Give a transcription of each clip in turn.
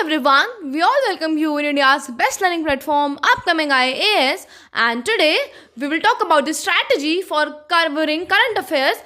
everyone, we all welcome you in India's best learning platform, Upcoming IAS, and today we will talk about the strategy for covering current affairs.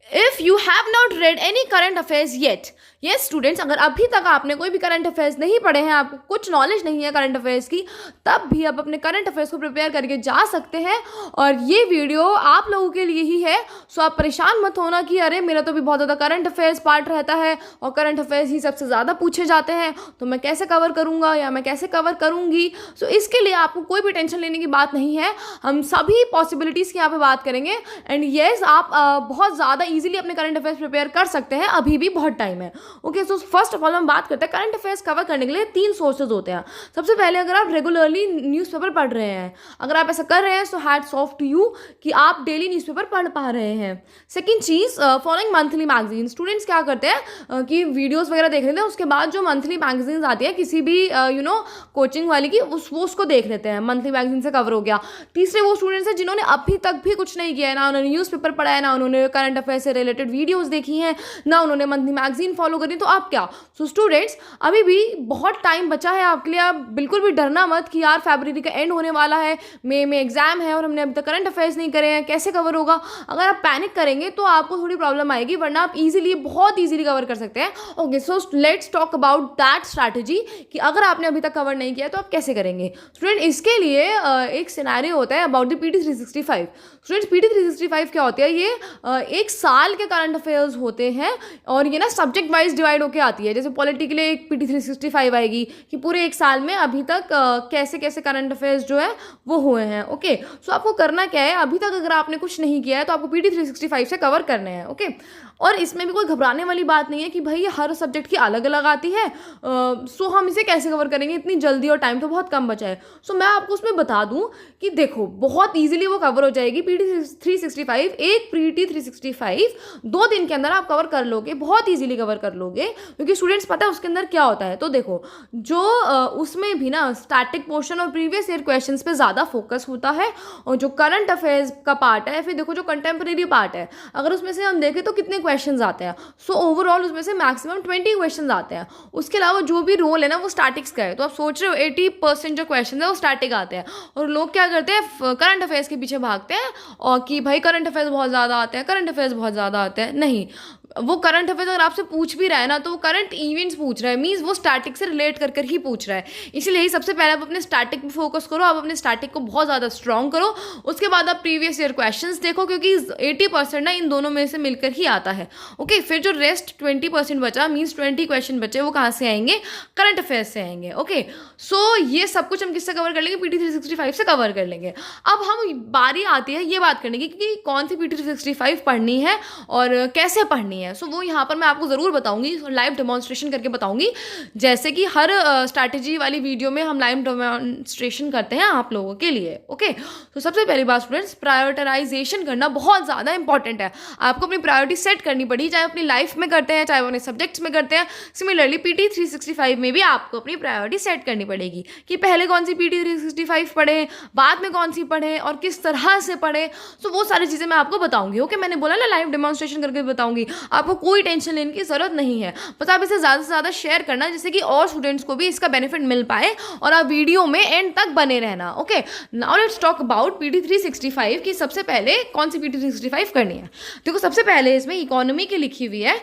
If you have not read any current affairs yet, yes students, अगर अभी तक आपने कोई भी current affairs नहीं पढ़े हैं, आपको कुछ नॉलेज नहीं है करंट अफेयर्स की, तब भी आप अपने करंट अफेयर्स को प्रिपेयर करके जा सकते हैं। और ये वीडियो आप लोगों के लिए ही है, सो आप परेशान मत होना कि अरे मेरा तो भी बहुत ज़्यादा करंट अफेयर्स पार्ट रहता है और करंट अफेयर्स ही सबसे ज़्यादा पूछे जाते हैं, तो मैं कैसे कवर करूँगा या मैं कैसे कवर करूँगी। सो इसके लिए आपको कोई भी टेंशन लेने की बात नहीं है, हम सभी पॉसिबिलिटीज़ की यहाँ पर बात करेंगे। एंड येस, आप बहुत ज़्यादा ईजिली अपने करंट अफेयर्स प्रिपेयर कर सकते हैं, अभी भी बहुत टाइम है। Okay, so first of all हम बात करते हैं करंट अफेयर्स कवर करने के लिए 3 सोर्सेज होते हैं। सबसे पहले, अगर आप रेगुलरली न्यूज़पेपर पढ़ रहे हैं, अगर आप ऐसा कर रहे हैं, so hats off to you कि आप डेली न्यूज़पेपर पढ़ पा रहे हैं। सेकंड चीज़, फॉलोइंग मंथली मैगजीन। स्टूडेंट्स क्या करते हैं कि वीडियोस वगैरह देख लेते हैं, उसके बाद जो मंथली मैगजीन्स आती है किसी भी कोचिंग वाली की, वो उसको देख लेते हैं, मंथली मैगजीन से कवर हो गया। तीसरे वो स्टूडेंट्स हैं जिन्होंने अभी तक भी कुछ नहीं किया है, ना उन्होंने न्यूज़पेपर पढ़ा है, ना उन्होंने करंट अफेयर से रिलेटेड वीडियोज़ देखी हैं, ना उन्होंने मंथली मैगजीन फॉलो करी। तो आप क्या, सो स्टूडेंट्स अभी भी बहुत टाइम बचा है आपके लिए। आप बिल्कुल भी डरना मत कि यार फरवरी का एंड होने वाला है, मई में एग्जाम है और हमने अभी तक करंट अफेयर्स नहीं करे हैं, कैसे कवर होगा। अगर आप पैनिक करेंगे तो आपको थोड़ी प्रॉब्लम आएगी, वरना आप बहुत ईजिली कवर कर सकते हैं। Okay, so let's talk about that strategy कि अगर आपने अभी तक कवर नहीं किया तो आप कैसे करेंगे। स्टूडेंट, इसके लिए एक सिनेरियो होता है about the PT365। Students, PT365 क्या होती है? ये एक साल के करंट अफेयर्स होते हैं और ये ना सब्जेक्ट वाइज डिवाइड होकर आती है। जैसे पॉलिटी के लिए एक PT365 आएगी कि पूरे एक साल में अभी तक कैसे कैसे करंट अफेयर्स जो है वो हुए हैं। ओके, सो आपको करना क्या है, अभी तक अगर आपने कुछ नहीं किया है तो आपको PT365 से कवर करने हैं। ओके, और इसमें भी कोई घबराने वाली बात नहीं है कि भाई हर सब्जेक्ट की अलग अलग आती है, सो हम इसे कैसे कवर करेंगे, इतनी जल्दी और टाइम तो बहुत कम बचा है। सो मैं आपको उसमें बता दूं कि देखो बहुत ईजिली वो कवर हो जाएगी। PT365, एक PT365 2 दिन के अंदर आप कवर कर लोगे, बहुत ईजिली कवर कर लोगे। क्योंकि स्टूडेंट्स पता है उसके अंदर क्या होता है, तो देखो जो उसमें भी ना स्टैटिक पोर्शन और प्रीवियस ईयर क्वेश्चंस पे ज़्यादा फोकस होता है, और जो करंट अफेयर्स का पार्ट है, फिर देखो जो कंटेम्प्रेरी पार्ट है, अगर उसमें से हम देखें तो कितने क्वेश्चंस आते हैं। सो ओवरऑल उसमें से मैक्सिमम 20 क्वेश्चंस आते हैं। उसके अलावा जो भी रोल है ना वो स्टैटिक्स का है, तो आप सोच रहे हो 80% जो क्वेश्चन है वो स्टैटिक आते हैं। और लोग क्या करते हैं, करंट अफेयर्स के पीछे भागते हैं और कि भाई करंट अफेयर्स बहुत ज़्यादा आते हैं, करंट अफेयर्स बहुत ज़्यादा आते हैं। नहीं, वो करंट अफेयर्स अगर आपसे पूछ भी रहा है ना तो वो करंट इवेंट्स पूछ रहा है, मीन्स वो स्टैटिक से रिलेट कर ही पूछ रहा है। इसलिए सबसे पहले आप अपने स्टैटिक पे फोकस करो, आप अपने स्टैटिक को बहुत ज़्यादा स्ट्रॉन्ग करो। उसके बाद आप प्रीवियस ईयर क्वेश्चंस देखो, क्योंकि 80% ना इन दोनों में से मिलकर ही आता है। ओके, फिर जो रेस्ट 20% बचा, मीन्स 20 क्वेश्चन बचे, वो कहाँ से आएंगे? करंट अफेयर्स से आएंगे। ओके, सो ये सब कुछ हम किससे कवर कर लेंगे? PT365 से कवर कर लेंगे। अब हम बारी आती है ये बात करने की कि कौन सी PT365 पढ़नी है और कैसे पढ़नी है। सो वो यहाँ पर मैं आपको ज़रूर बताऊंगी, लाइव डेमोन्स्ट्रेशन करके बताऊंगी, जैसे कि हर स्ट्रैटेजी वाली वीडियो में हम लाइव डेमोन्स्ट्रेशन करते हैं आप लोगों के लिए। ओके, तो सबसे पहली बात स्टूडेंट्स, प्रायोरिटाइजेशन करना बहुत ज़्यादा इंपॉर्टेंट है। आपको अपनी प्रायोरिटी सेट करनी पड़ी, चाहे अपनी लाइफ में करते हैं, चाहे अपने सब्जेक्ट्स में करते हैं। सिमिलरली PT365 में भी आपको अपनी प्रायोरिटी सेट करनी पड़ेगी कि पहले कौन सी PT365 पढ़ें, बाद में कौन सी पढ़ें और किस तरह से पढ़ें। सो वो सारी चीज़ें मैं आपको बताऊंगी। ओके, मैंने बोला ना लाइव डेमोन्स्ट्रेशन करके बताऊंगी, आपको कोई टेंशन लेने की ज़रूरत नहीं है। बस आप इसे ज़्यादा से ज़्यादा शेयर करना, जिससे कि और स्टूडेंट्स को भी इसका बेनिफिट मिल पाए, और आप वीडियो में एंड तक बने रहना। Okay, now let's talk about PT365 की सबसे पहले कौन सी PT365 करनी है। देखो सबसे पहले इसमें इकोनॉमी की लिखी हुई है,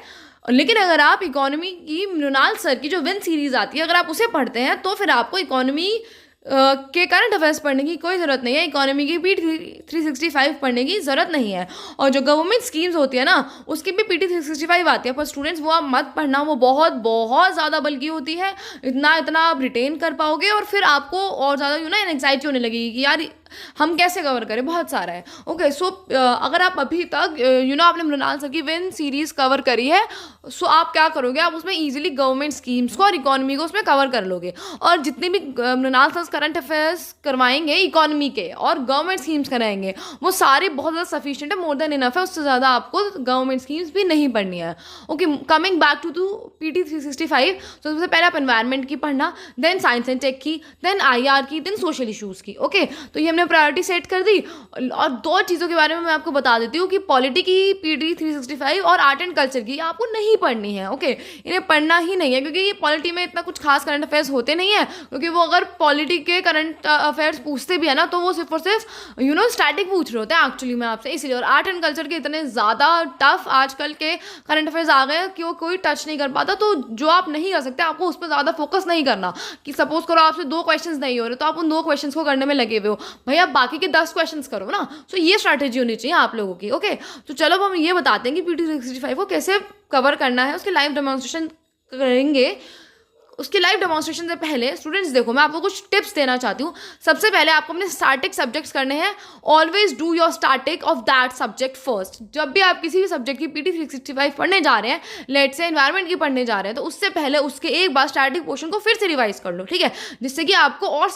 लेकिन अगर आप इकोनॉमी की मृणाल सर की जो विन सीरीज आती है, अगर आप उसे पढ़ते हैं तो फिर आपको इकोनॉमी के करंट अफेयर्स पढ़ने की कोई ज़रूरत नहीं है, इकोनॉमी की PT365 पढ़ने की ज़रूरत नहीं है। और जो गवर्नमेंट स्कीम्स होती है ना, उसकी भी PT365 आती है, पर स्टूडेंट्स वो आप मत पढ़ना, वो बहुत बहुत ज़्यादा बल्कि होती है। इतना आप रिटेन कर पाओगे और फिर आपको और ज़्यादा एंग्जाइटी होने लगेगी कि यार हम कैसे कवर करें, बहुत सारा है। ओके, सो अगर आप अभी तक आपने मृणाल सर की विन सीरीज कवर करी है, सो आप क्या करोगे, आप उसमें इजीली गवर्नमेंट स्कीम्स को और इकोनॉमी को उसमें कवर कर लोगे। और जितने भी मृणाल सर करंट अफेयर्स करवाएंगे इकोनॉमी के और गवर्नमेंट स्कीम्स कराएंगे, वो सारे बहुत ज़्यादा सफिशिएंट है, मोर देन इनफ है। उससे ज़्यादा आपको गवर्नमेंट स्कीम्स भी नहीं पढ़नी है। Okay, coming back to PT365, तो सबसे पहले आप एनवायरनमेंट की पढ़ना, देन साइंस एंड टेक की, देन IR की, देन सोशल इशूज़ की। ओके, तो ये हमने ने प्रायोरिटी सेट कर दी। और दो चीज़ों के बारे में मैं आपको बता देती हूँ कि पॉलिटी की PD 365 और आर्ट एंड कल्चर की आपको नहीं पढ़नी है। ओके, इन्हें पढ़ना ही नहीं है, क्योंकि ये पॉलिटी में इतना कुछ खास करंट अफेयर्स होते नहीं है। क्योंकि वो अगर पॉलिटी के करंट अफेयर्स पूछते भी है ना, तो वो सिर्फ और सिर्फ स्टैटिक पूछ रहे होते हैं एक्चुअली में आपसे, इसलिए। और आर्ट एंड कल्चर के इतने ज़्यादा टफ आजकल के करंट अफेयर्स आ गए हैं कि वो कोई टच नहीं कर पाता। तो जो आप नहीं कर सकते, आपको उस पर ज़्यादा फोकस नहीं करना। कि सपोज करो आपसे 2 क्वेश्चंस नहीं हो रहे, तो आप उन 2 क्वेश्चंस को करने में लगे हुए हो, भैया बाकी के 10 क्वेश्चंस करो ना। तो ये स्ट्रैटेजी होनी चाहिए आप लोगों की। ओके, तो चलो अब हम ये बताते हैं कि PD 365 को कैसे कवर करना है। उसके लाइव डेमोन्स्ट्रेशन करेंगे। उसके लाइव डेमोन्स्ट्रेशन से पहले स्टूडेंट्स देखो, मैं आपको कुछ टिप्स देना चाहती हूँ। सबसे पहले आपको अपने स्टैटिक सब्जेक्ट्स करने हैं। Always do your static of that subject first. जब भी आप किसी भी सब्जेक्ट की PD 365 पढ़ने जा रहे हैं, लेट से एनवायरनमेंट की पढ़ने जा रहे हैं, तो उससे पहले उसके एक बार स्टैटिक पोर्शन को फिर से रिवाइज कर लो, ठीक है, जिससे कि आपको और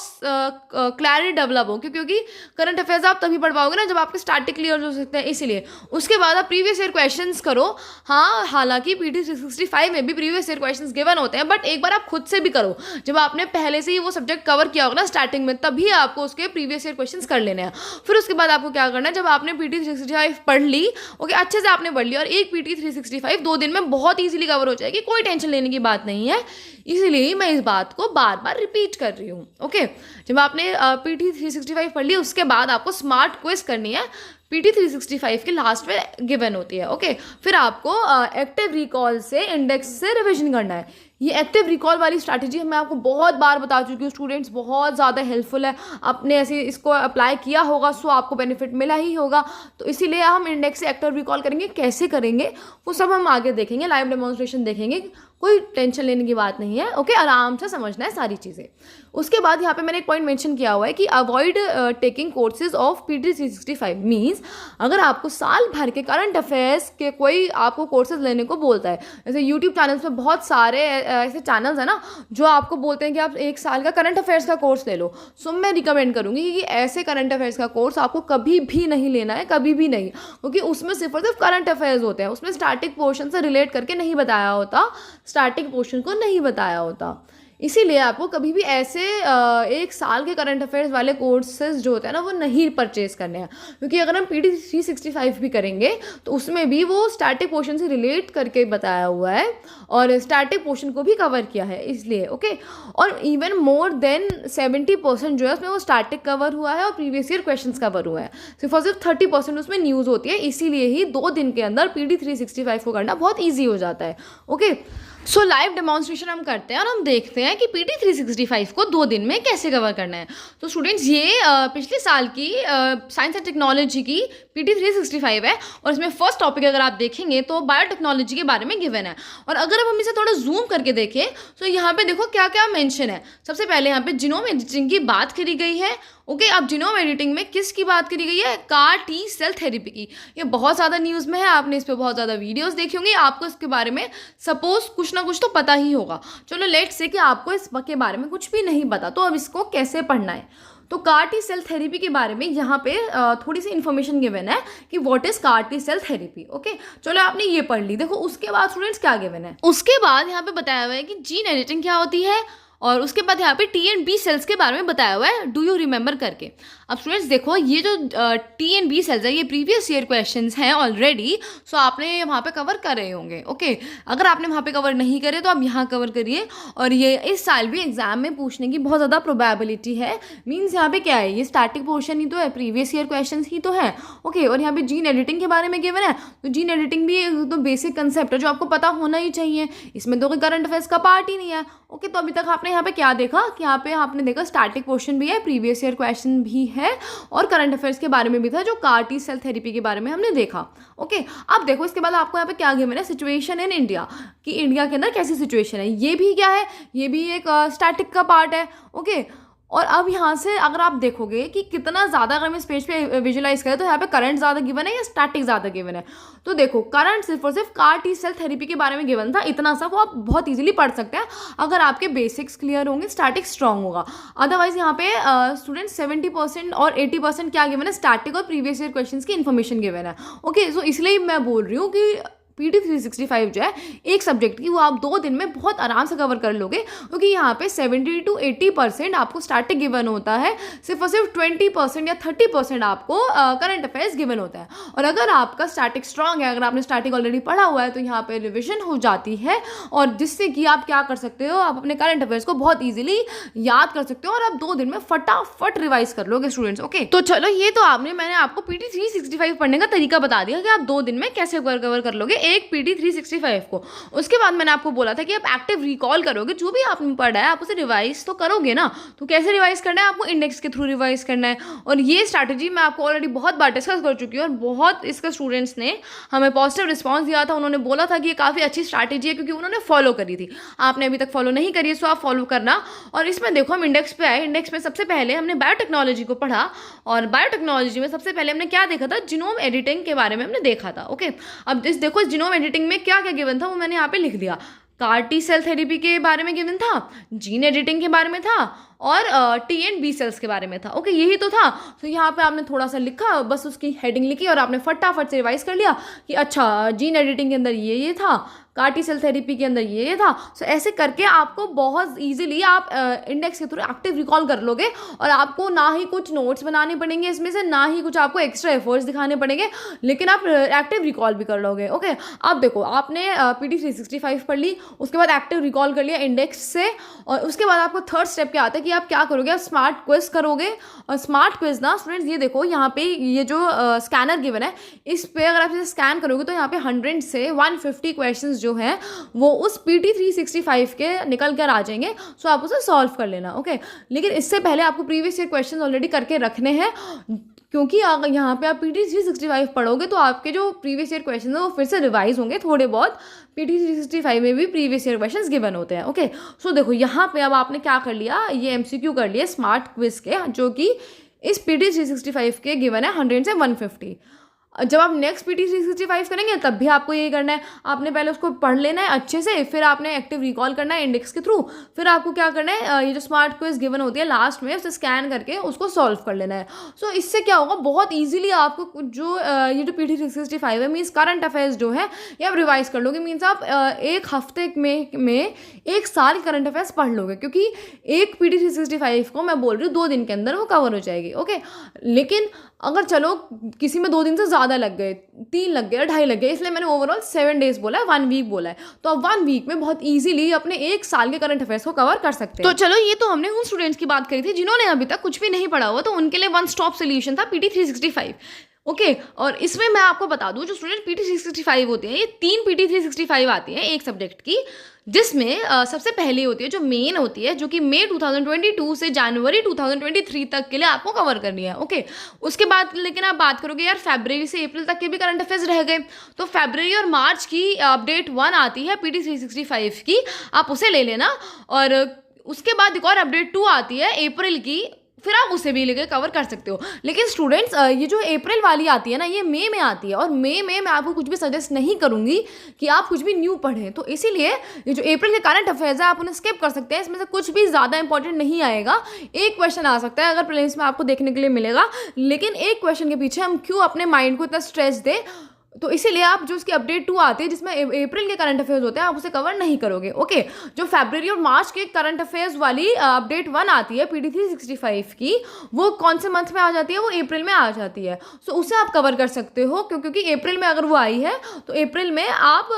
क्लैरिटी डेवलप हो। क्योंकि करंट अफेयर्स आप तभी पढ़ पाओगे ना जब आपके स्टैटिक क्लियर हो सकते हैं, इसीलिए। उसके बाद आप प्रीवियस ईयर क्वेश्चन करो। हाँ, हालांकि PD 365 में भी प्रीवियस ईयर क्वेश्चन गिवन होते हैं, बट एक बार आप खुद से भी करो। जब आपने पहले से ही वो सब्जेक्ट कवर किया होगा ना स्टार्टिंग में, तभी आपको उसके प्रीवियस ईयर क्वेश्चंस कर लेने हैं। फिर उसके बाद आपको क्या करना है, जब आपने PD 365 पढ़ ली, ओके, अच्छे से आपने पढ़ ली, और एक PD 365 2 दिन में बहुत ईजिली कवर हो जाएगी, कोई टेंशन लेने की बात नहीं है। इसीलिए मैं इस बात को बार बार रिपीट कर रही हूँ। ओके, जब आपने PD 365 पढ़ ली, उसके बाद आपको स्मार्ट क्विज करनी है। PD 365 के लास्ट में गिवन होती है। ओके, फिर आपको एक्टिव रिकॉल से इंडेक्स से रिविजन करना है। ये एक्टिव रिकॉल वाली स्ट्रैटेजी मैं आपको बहुत बार बता चुकी हूँ स्टूडेंट्स, बहुत ज़्यादा हेल्पफुल है। आपने ऐसे इसको अप्लाई किया होगा, सो आपको बेनिफिट मिला ही होगा। तो इसीलिए हम इंडेक्स से एक्टिव रिकॉल करेंगे। कैसे करेंगे वो सब हम आगे देखेंगे, लाइव डेमोन्स्ट्रेशन देखेंगे, कोई टेंशन लेने की बात नहीं है। ओके, आराम से समझना है सारी चीज़ें। उसके बाद यहाँ पे मैंने एक पॉइंट मेंशन किया हुआ है कि avoid taking courses of PD 365। Means अगर आपको साल भर के करंट अफेयर्स के कोई आपको कोर्सेज लेने को बोलता है, जैसे यूट्यूब चैनल्स में बहुत सारे ऐसे चैनल्स हैं ना जो आपको बोलते हैं कि आप 1 साल का करंट अफेयर्स का कोर्स ले लो, सो मैं रिकमेंड करूँगी कि ऐसे करंट अफेयर्स का कोर्स आपको कभी भी नहीं लेना है, कभी भी नहीं। क्योंकि उसमें सिर्फ और सिर्फ करंट अफेयर्स होते हैं, उसमें स्टैटिक पोर्शन से रिलेट करके नहीं बताया होता, स्टैटिक पोर्शन को नहीं बताया होता। इसीलिए आपको कभी भी ऐसे 1 साल के करंट अफेयर्स वाले कोर्सेज जो होते हैं ना, वो नहीं परचेज करने हैं। क्योंकि अगर हम PD 365 भी करेंगे तो उसमें भी वो स्टैटिक पोर्शन से रिलेट करके बताया हुआ है और स्टैटिक पोर्शन को भी कवर किया है, इसलिए। ओके, और इवन मोर देन 70% जो है उसमें वो स्टैटिक कवर हुआ है और प्रीवियस ईयर क्वेश्चंस कवर हुआ है। सिर्फ और सिर्फ 30% उसमें न्यूज़ होती है। इसीलिए ही 2 दिन के अंदर PD 365 को करना बहुत ईजी हो जाता है। ओके, सो लाइव डेमोन्स्ट्रेशन हम करते हैं और हम देखते हैं कि PD 365 को 2 दिन में कैसे कवर करना है। तो स्टूडेंट्स, ये पिछले साल की साइंस एंड टेक्नोलॉजी की PD 365 है और इसमें फर्स्ट टॉपिक अगर आप देखेंगे तो बायोटेक्नोलॉजी के बारे में गिवन है। और अगर अब हम इसे थोड़ा जूम करके देखें तो यहाँ पे देखो क्या क्या मेंशन है। सबसे पहले यहाँ पे जीनोम एडिटिंग की बात करी गई है। ओके, अब जीनोम एडिटिंग में किसकी बात करी गई है? CAR T सेल थेरेपी की। ये बहुत ज़्यादा न्यूज़ में है, आपने इस पर बहुत ज़्यादा वीडियोस देखी होंगी, आपको इसके बारे में सपोज कुछ ना कुछ तो पता ही होगा। चलो लेट्स से कि आपको इस के बारे में कुछ भी नहीं पता, तो अब इसको कैसे पढ़ना है। तो CAR T सेल थेरेपी के बारे में यहाँ पे थोड़ी सी इन्फॉर्मेशन गिवन है कि what is CAR T cell therapy. Okay, चलो आपने ये पढ़ ली। देखो उसके बाद स्टूडेंट्स क्या गिवन है, उसके बाद यहाँ पे बताया हुआ है कि जीन एडिटिंग क्या होती है और उसके बाद यहाँ पे T and B सेल्स के बारे में बताया हुआ है, डू यू रिमेंबर करके। अब स्टूडेंट्स देखो, ये जो T and B सेल्स है ये प्रीवियस ईयर क्वेश्चंस हैं ऑलरेडी, सो आपने वहाँ पे कवर कर रहे होंगे। ओके, अगर आपने वहाँ पे कवर नहीं करे तो आप यहाँ कवर करिए। और ये इस साल भी एग्जाम में पूछने की बहुत ज़्यादा प्रोबेबिलिटी है। मीन्स यहाँ पे क्या है, ये स्टैटिक पोर्शन ही तो है, प्रीवियस ईयर क्वेश्चन ही तो है। ओके, और यहाँ पे जीन एडिटिंग के बारे में गिवन है, तो जीन एडिटिंग भी तो बेसिक कंसेप्ट है जो आपको पता होना ही चाहिए। इसमें तो कोई करंट अफेयर्स का पार्ट ही नहीं है। ओके, तो अभी तक आपने यहाँ पे क्या देखा कि यहाँ पे आपने देखा स्टैटिक क्वेश्चन भी है, प्रीवियस ईयर क्वेश्चन भी है और करंट अफेयर्स के बारे में भी था जो CAR T सेल थेरेपी के बारे में हमने देखा। ओके, अब देखो इसके बाद आपको यहाँ पे क्या गिवन है, सिचुएशन इन इंडिया, कि इंडिया के अंदर कैसी सिचुएशन है। ये भी क्या है, ये भी एक स्टैटिक का पार्ट है। ओके, और अब यहाँ से अगर आप देखोगे कि कितना ज़्यादा, अगर हम इस पेज पे विजुलाइज करें तो यहाँ पे करंट ज़्यादा गिवन है या स्टैटिक ज़्यादा गिवन है। तो देखो, करंट सिर्फ और सिर्फ CAR T सेल थेरेपी के बारे में गिवन था, इतना सा वो आप बहुत इजीली पढ़ सकते हैं अगर आपके बेसिक्स क्लियर होंगे, स्टैटिक स्ट्रॉन्ग होगा। अदरवाइज यहाँ पे स्टूडेंट्स 70% और 80% क्या गिवन है, स्टैटिक और प्रीवियस ईयर क्वेश्चन की इन्फॉर्मेशन गिवन है। ओके, सो इसलिए मैं बोल रही हूँ कि PT 365 जो है एक सब्जेक्ट की, वो आप 2 दिन में बहुत आराम से कवर कर लोगे, क्योंकि यहाँ पे 70 to 80% आपको स्टैटिक गिवन होता है, सिर्फ और सिर्फ 20% या 30% आपको करंट अफेयर्स गिवन होता है। और अगर आपका स्टैटिक स्ट्रांग है, अगर आपने स्टैटिक ऑलरेडी पढ़ा हुआ है, तो यहाँ पे रिविजन हो जाती है, और जिससे कि आप क्या कर सकते हो, आप अपने करंट अफेयर्स को बहुत ईजिली याद कर सकते हो और आप 2 दिन में फटाफट रिवाइज कर लोगे स्टूडेंट्स। ओके, तो चलो ये तो मैंने आपको PT 365 पढ़ने का तरीका बता दिया कि आप 2 दिन में कैसे कवर कर लोगे एक PT 365 को। उसके बाद मैंने आपको बोला था कि आप एक्टिव रिकॉल करोगे, जो भी आपने पढ़ा है आप उसे रिवाइज तो करोगे ना। तो कैसे रिवाइज करना है, आपको इंडेक्स के थ्रू रिवाइज करना है, और ये स्ट्रैटेजी मैं आपको ऑलरेडी बहुत बार डिस्कस कर चुकी हूँ, और बहुत इसका स्टूडेंट्स ने हमें पॉजिटिव रिस्पॉन्स दिया था। उन्होंने बोला था कि ये काफ़ी अच्छी स्ट्रैटेजी है, क्योंकि उन्होंने फॉलो करी थी। आपने अभी तक फॉलो नहीं करी है, सो आप फॉलो करना। और इसमें देखो, हम इंडेक्स पे आए, इंडेक्स में सबसे पहले हमने बायोटेक्नोलॉजी को पढ़ा, और बायोटेक्नोलॉजी में सबसे पहले हमने क्या देखा था, जीनोम एडिटिंग के बारे में हमने देखा था। ओके, अब इस देखो, जीनोम एडिटिंग में क्या क्या गिवन था वो मैंने यहाँ पे लिख दिया। कार टी सेल थेरेपी के बारे में गिवन था, जीन एडिटिंग के बारे में था, और T and B सेल्स के बारे में था। ओके, यही तो था। तो यहाँ पे आपने थोड़ा सा लिखा, बस उसकी हेडिंग लिखी, और आपने फटाफट से रिवाइज कर लिया कि अच्छा, जीन एडिटिंग के अंदर ये था, कार टी सेल थेरेपी के अंदर ये था। सो ऐसे करके आपको बहुत ईजिली आप इंडेक्स के थ्रू एक्टिव रिकॉल कर लोगे, और आपको ना ही कुछ नोट्स बनाने पड़ेंगे इसमें से, ना ही कुछ आपको एक्स्ट्रा एफर्ट्स दिखाने पड़ेंगे, लेकिन आप एक्टिव रिकॉल भी कर लोगे। ओके, अब देखो, आपने PT 365 पढ़ ली, उसके बाद एक्टिव रिकॉल कर लिया इंडेक्स से, और उसके बाद आपको थर्ड स्टेप क्या आता है कि आप क्या करोगे, आप स्मार्ट क्विज करोगे। और स्मार्ट क्विज ना स्टूडेंट्स, ये देखो यहाँ पे ये जो स्कैनर गिवन है, इस पे अगर आप इसे स्कैन करोगे तो यहाँ पे 100 से 150 क्वेश्चंस जो हैं वो उस PT 365 के निकल कर आ जाएंगे। सो आप उसे सॉल्व कर लेना। ओके, लेकिन इससे पहले आपको प्रीवियस ईयर क्वेश्चन ऑलरेडी करके रखने हैं, क्योंकि अगर यहाँ पे आप PT 365 पढ़ोगे तो आपके जो प्रीवियस ईयर क्वेश्चन है वो फिर से रिवाइज होंगे थोड़े बहुत। PT 365 में भी प्रीवियस ईयर क्वेश्चंस गिवन होते हैं। ओके, सो देखो यहाँ पे अब आपने क्या कर लिया, ये MCQ कर लिया स्मार्ट क्विज के, जो कि इस PT 365 के गिवन है 100 से 150। जब आप नेक्स्ट PT 365 करेंगे तब भी आपको यही करना है, आपने पहले उसको पढ़ लेना है अच्छे से, फिर आपने एक्टिव रिकॉल करना है इंडेक्स के थ्रू, फिर आपको क्या करना है, ये जो स्मार्ट क्विज गिवन होती है लास्ट में उसे स्कैन करके उसको सॉल्व कर लेना है। सो इससे क्या होगा, बहुत ईजिली आपको जो ये जो PT 365 है, मीन्स करंट अफेयर्स जो है ये आप रिवाइज कर लोगे। मीन्स आप एक हफ्ते में एक साल करंट अफेयर्स पढ़ लोगे, क्योंकि एक PT 365 को मैं बोल रही हूँ 2 दिन के अंदर वो कवर हो जाएगी। ओके, लेकिन अगर चलो किसी में 2 दिन से ज़्यादा लग गए, 3 लग गए, 2.5 लग गए, इसलिए मैंने ओवरऑल 7 डेज बोला है, 1 वीक बोला है, तो आप 1 वीक में बहुत इजीली अपने 1 साल के करंट अफेयर्स को कवर कर सकते हैं। तो चलो, ये तो हमने उन स्टूडेंट्स की बात करी थी जिन्होंने अभी तक कुछ भी नहीं पढ़ा हुआ, तो उनके लिए 1 स्टॉप सोल्यूशन था PT 365। ओके, और इसमें मैं आपको बता दूं, जो स्टूडेंट PT 365 होते हैं, ये 3 PT 365 आती हैं एक सब्जेक्ट की, जिसमें सबसे पहले होती है जो मेन होती है, जो कि मई 2022 से जनवरी 2023 तक के लिए आपको कवर करनी है। ओके, उसके बाद लेकिन आप बात करोगे यार फरवरी से अप्रैल तक के भी करंट अफेयर्स रह गए, तो फरवरी और मार्च की अपडेट 1 आती है PT 365 की, आप उसे ले लेना। और उसके बाद एक और अपडेट 2 आती है अप्रैल की, फिर आप उसे भी लेकर कवर कर सकते हो। लेकिन स्टूडेंट्स, ये जो अप्रैल वाली आती है ना, ये मई में आती है, और मई में मैं आपको कुछ भी सजेस्ट नहीं करूंगी कि आप कुछ भी न्यू पढ़ें। तो इसीलिए ये जो अप्रैल के करंट अफेयर्स है आप उन्हें स्किप कर सकते हैं, इसमें से कुछ भी ज़्यादा इंपॉर्टेंट नहीं आएगा। एक क्वेश्चन आ सकता है अगर प्रीलिम्स में आपको देखने के लिए मिलेगा, लेकिन एक क्वेश्चन के पीछे हम क्यों अपने माइंड को इतना स्ट्रेस दें, तो इसीलिए आप जो उसकी अपडेट 2 आती है जिसमें अप्रैल के करंट अफेयर्स होते हैं, आप उसे कवर नहीं करोगे। ओके, जो फरवरी और मार्च के करंट अफेयर्स वाली अपडेट 1 आती है PT 365 की, वो कौन से मंथ में आ जाती है, वो अप्रैल में आ जाती है। सो उसे आप कवर कर सकते हो, क्योंकि अप्रैल में अगर वो आई है तो अप्रैल में आप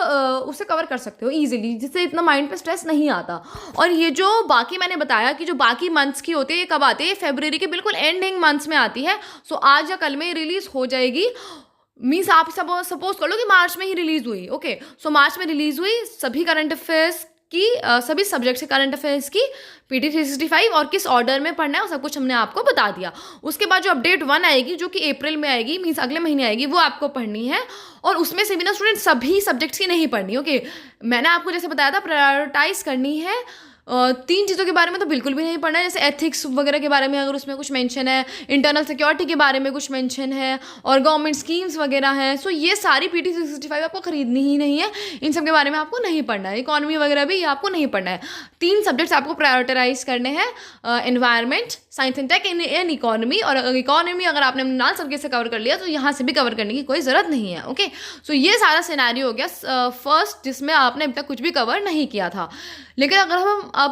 उसे कवर कर सकते हो ईजिली, जिससे इतना माइंड पे स्ट्रेस नहीं आता। और ये जो बाकी मैंने बताया कि जो बाकी मंथ्स की होती है, ये कब आती है, फरवरी के बिल्कुल एंडिंग मंथ्स में आती है। सो आज या कल में रिलीज हो जाएगी। मीन्स आप सपोज कर लो कि मार्च में ही रिलीज हुई। ओके, सो मार्च में रिलीज हुई सभी करंट अफेयर्स की, सभी सब्जेक्ट से करंट अफेयर्स की PT 365, और किस ऑर्डर में पढ़ना है वो सब कुछ हमने आपको बता दिया। उसके बाद जो अपडेट 1 आएगी, जो कि अप्रैल में आएगी, मीन्स अगले महीने आएगी, वो आपको पढ़नी है। और उसमें से भी ना स्टूडेंट सभी सब्जेक्ट्स की नहीं पढ़नी। ओके, मैंने आपको जैसे बताया था प्रायोरिटाइज करनी है तीन चीज़ों के बारे में तो बिल्कुल भी नहीं पढ़ना है, जैसे एथिक्स वगैरह के बारे में अगर उसमें कुछ मेंशन है, इंटरनल सिक्योरिटी के बारे में कुछ मेंशन है, और गवर्नमेंट स्कीम्स वगैरह हैं। सो ये सारी PT 365 आपको खरीदनी ही नहीं है, इन सब के बारे में आपको नहीं पढ़ना है। इकोनॉमी वगैरह भी ये आपको नहीं पढ़ना है। तीन सब्जेक्ट्स आपको प्रायोरिटाइज करने हैं, environment, science and tech and economy. और इकोनॉमी अगर आपने नाल सब्जेक्ट से कवर कर लिया तो यहाँ से भी कवर करने की कोई ज़रूरत नहीं है। ओके, सो ये सारा सिनेरियो हो गया फर्स्ट, जिसमें आपने अभी तक कुछ भी कवर नहीं किया था। लेकिन अगर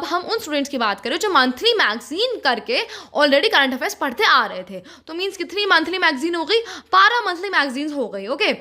हम उन स्टूडेंट्स की बात करें जो मंथली मैगजीन करके ऑलरेडी करंट अफेयर्स पढ़ते आ रहे थे, तो मीन्स कितनी मंथली मैगजीन हो गई, 12 मंथली मैगजीन्स हो गई। ओके,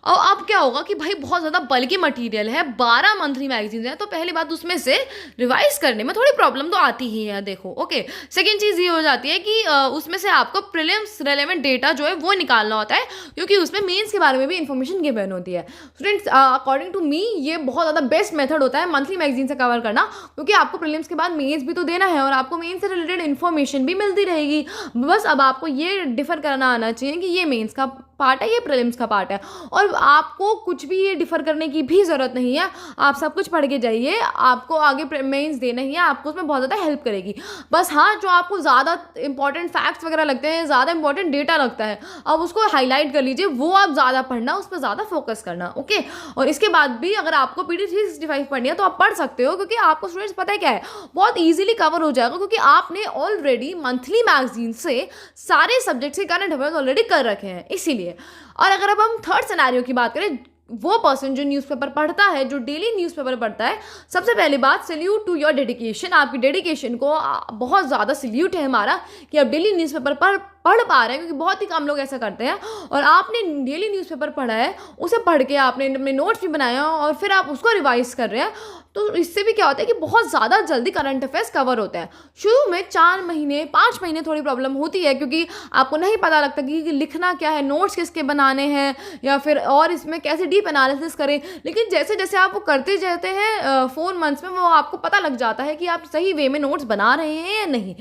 और अब क्या होगा कि भाई बहुत ज़्यादा बल्कि मटेरियल है, 12 मंथली मैगजीन्स हैं, तो पहली बात उसमें से रिवाइज करने में थोड़ी प्रॉब्लम तो आती ही है। देखो, ओके, सेकेंड चीज़ ये हो जाती है कि उसमें से आपको प्रीलिम्स रेलेवेंट डेटा जो है वो निकालना होता है, क्योंकि उसमें मेंस के बारे में भी इंफॉर्मेशन गिवन होती है। स्टूडेंट्स, अकॉर्डिंग टू मी ये बहुत ज़्यादा बेस्ट मेथड होता है मंथली मैगजीन से कवर करना, क्योंकि आपको प्रीलिम्स के बाद मेंस भी तो देना है और आपको मेंस से रिलेटेड इन्फॉर्मेशन भी मिलती रहेगी। बस अब आपको ये डिफर करना आना चाहिए कि ये मेंस का पार्ट है, ये प्रीलिम्स का पार्ट है, और आपको कुछ भी ये डिफर करने की भी ज़रूरत नहीं है। आप सब कुछ पढ़ के जाइए, आपको आगे मेंस देना ही है, आपको उसमें बहुत ज़्यादा हेल्प करेगी। बस हाँ, जो आपको ज़्यादा इंपॉर्टेंट फैक्ट्स वगैरह लगते हैं, ज़्यादा इंपॉर्टेंट डेटा लगता है, अब उसको हाईलाइट कर लीजिए, वो आप ज़्यादा पढ़ना, उस पर ज़्यादा फोकस करना। ओके, और इसके बाद भी अगर आपको PT 365 पढ़नी है तो आप पढ़ सकते हो, क्योंकि आपको स्टूडेंट्स पता है क्या है, बहुत ईजिली कवर हो जाएगा, क्योंकि आपने ऑलरेडी मंथली मैगजीन से सारे सब्जेक्ट्स के करंट अफेयर्स ऑलरेडी कर रखे हैं, इसीलिए। और अगर अब हम थर्ड सिनेरियो की बात करें, वो पर्सन जो न्यूज़पेपर पढ़ता है, जो डेली न्यूज़पेपर पढ़ता है, सबसे पहली बात, सल्यूट टू योर डेडिकेशन। आपकी डेडिकेशन को बहुत ज़्यादा सल्यूट है हमारा कि आप डेली न्यूज़पेपर पढ़ पा रहे हैं, क्योंकि बहुत ही कम लोग ऐसा करते हैं। और आपने डेली न्यूज़पेपर पढ़ा है, उसे पढ़ के आपने अपने नोट्स भी बनाए हैं और फिर आप उसको रिवाइज कर रहे हैं, तो इससे भी क्या होता है कि बहुत ज़्यादा जल्दी करंट अफेयर्स कवर होते हैं। शुरू में 4 महीने 5 महीने थोड़ी प्रॉब्लम होती है, क्योंकि आपको नहीं पता लगता कि लिखना क्या है, नोट्स किसके बनाने हैं, या फिर और इसमें कैसे डीप एनालिसिस करें। लेकिन जैसे जैसे आप वो करते जाते हैं 4 मंथ्स में, वो आपको पता लग जाता है कि आप सही वे में नोट्स बना रहे हैं या नहीं।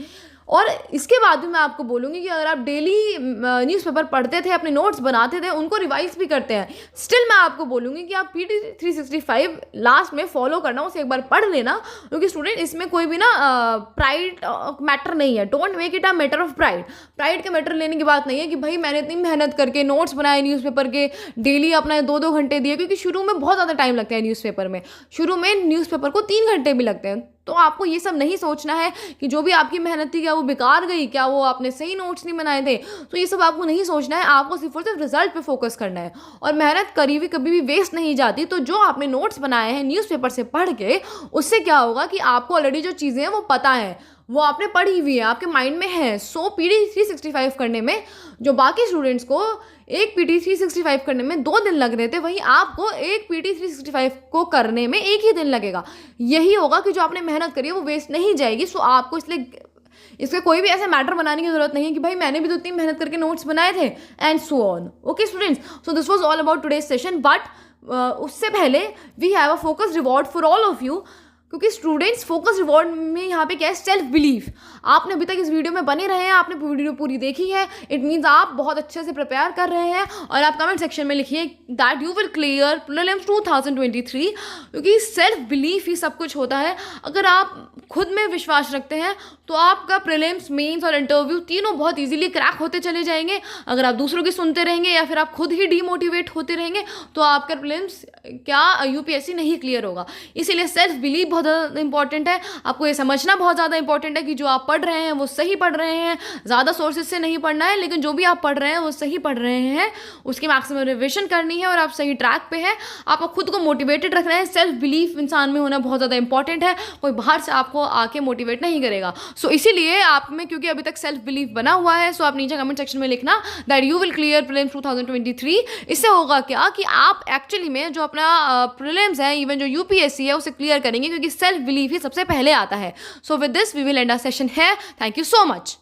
और इसके बाद भी मैं आपको बोलूँगी कि अगर आप डेली न्यूज़पेपर पढ़ते थे, अपने नोट्स बनाते थे, उनको रिवाइज भी करते हैं, स्टिल मैं आपको बोलूँगी कि आप PT 365 लास्ट में फॉलो करना, उसे एक बार पढ़ लेना, क्योंकि स्टूडेंट इसमें कोई भी ना प्राइड मैटर नहीं है। Don't make it a matter of pride. Pride का मैटर लेने की बात नहीं है कि भाई मैंने इतनी मेहनत करके नोट्स बनाए न्यूज़पेपर के, डेली अपना 2-2 घंटे दिए, क्योंकि शुरू में बहुत ज़्यादा टाइम लगता है न्यूज़पेपर में। शुरू में न्यूज़पेपर को 3 घंटे भी लगते हैं। तो आपको ये सब नहीं सोचना है कि जो भी आपकी मेहनत थी क्या वो बेकार गई, क्या वो आपने सही नोट्स नहीं बनाए थे। तो ये सब आपको नहीं सोचना है, आपको सिर्फ और सिर्फ रिजल्ट पे फोकस करना है। और मेहनत करी हुई कभी भी वेस्ट नहीं जाती। तो जो आपने नोट्स बनाए हैं न्यूज़पेपर से पढ़ के, उससे क्या होगा कि आपको ऑलरेडी जो चीज़ें हैं वो पता है, वो आपने पढ़ी हुई है, आपके माइंड में है। सो PT 365 करने में जो बाकी स्टूडेंट्स को एक PT 365 करने में 2 दिन लग रहे थे, वहीं आपको एक PT 365 को करने में 1 ही दिन लगेगा। यही होगा कि जो आपने मेहनत करी है वो वेस्ट नहीं जाएगी। सो आपको इसलिए इसका कोई भी ऐसा मैटर बनाने की जरूरत नहीं है कि भाई मैंने भी तो इतनी मेहनत करके नोट्स बनाए थे, and so on. Okay students, so this was all about today's session. But उससे पहले we have a focus reward for all of you, क्योंकि स्टूडेंट्स फोकस रिवॉर्ड में यहाँ पे क्या है, सेल्फ बिलीफ। आपने अभी तक इस वीडियो में बने रहे हैं, आपने वीडियो पूरी देखी है, इट मीन्स आप बहुत अच्छे से प्रिपेयर कर रहे हैं। और आप कमेंट सेक्शन में लिखिए that you will clear prelims 2023, क्योंकि सेल्फ बिलीफ ही सब कुछ होता है। अगर आप खुद में विश्वास रखते हैं तो आपका प्रीलिम्स, मेंस और इंटरव्यू तीनों बहुत इजीली क्रैक होते चले जाएंगे। अगर आप दूसरों की सुनते रहेंगे या फिर आप खुद ही डीमोटिवेट होते रहेंगे तो आपका प्रीलिम्स क्या UPSC नहीं क्लियर होगा। इसीलिए सेल्फ बिलीफ बहुत ज़्यादा इंपॉर्टेंट है। आपको ये समझना बहुत ज़्यादा इंपॉर्टेंट है कि जो आप पढ़ रहे हैं वो सही पढ़ रहे हैं। ज़्यादा सोर्सेज से नहीं पढ़ना है, लेकिन जो भी आप पढ़ रहे हैं वो सही पढ़ रहे हैं, उसकी मैक्सिमम रिविजन करनी है और आप सही ट्रैक पे हैं। आपको खुद को मोटिवेटेड रखना है। सेल्फ बिलीफ इंसान में होना बहुत ज़्यादा इंपॉर्टेंट है। कोई बाहर से आपको आके मोटिवेट नहीं करेगा। सो इसीलिए आप में, क्योंकि अभी तक सेल्फ बिलीफ बना हुआ है, सो आप नीचे कमेंट सेक्शन में लिखना that you will clear prelims 2023। इससे होगा क्या कि आप एक्चुअली में जो अपना प्रीलिम्स है, इवन जो UPSC है, उसे क्लियर करेंगे, क्योंकि सेल्फ बिलीफ ही सबसे पहले आता है। So with this we will end our session है। Thank you so much.